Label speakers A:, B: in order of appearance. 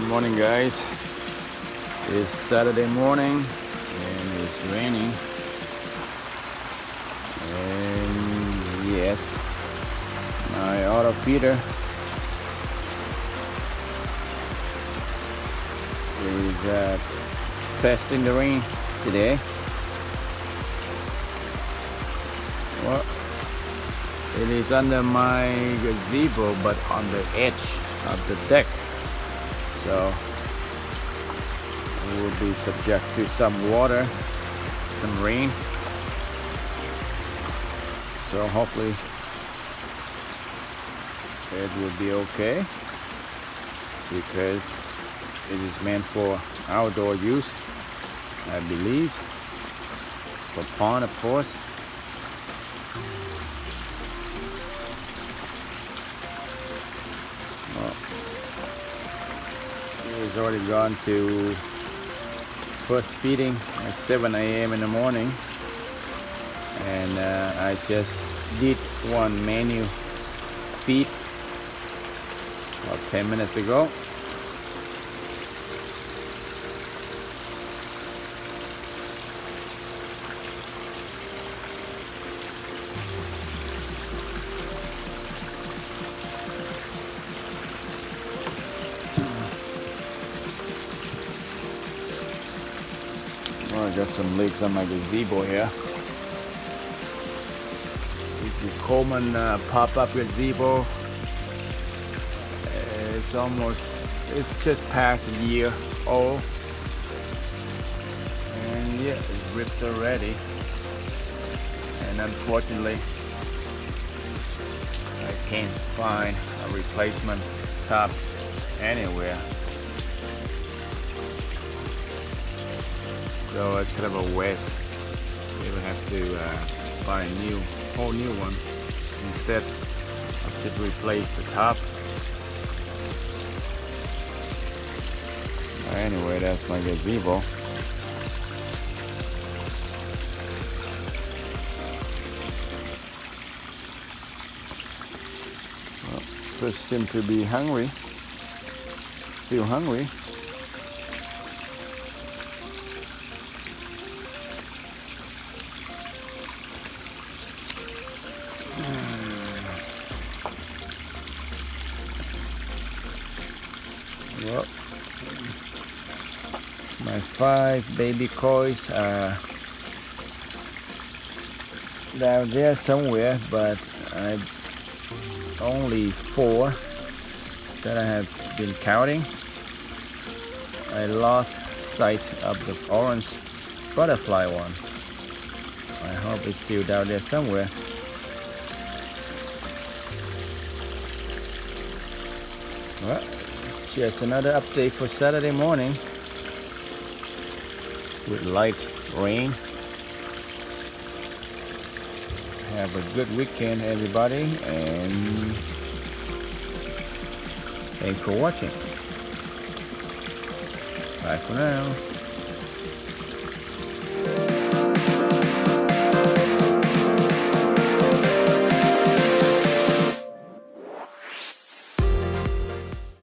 A: Morning, guys. It's Saturday morning and it's raining, and yes, my auto feeder is testing the rain today. Well, it is under my gazebo but on the edge of the deck, so we will be subject to some water, some rain. So hopefully it will be okay, because it is meant for outdoor use, I believe, for pond, of course. It's already gone to first feeding at 7 a.m. in the morning, and I just did one manual feed about 10 minutes ago. Well, I got some leaks on my gazebo here. This is Coleman pop-up gazebo. It's just past a year old, and yeah, it's ripped already. And unfortunately, I can't find a replacement top anywhere. So it's kind of a waste. We will have to buy a whole new one instead of just replace the top. Anyway, that's my gazebo. Well, fish seem to be hungry. Still hungry. Well, my 5 baby kois are down there somewhere, but only 4 that I have been counting. I lost sight of the orange butterfly one. I hope it's still down there somewhere. Well, just another update for Saturday morning with light rain. Have a good weekend, everybody, and thanks for watching. Bye for now.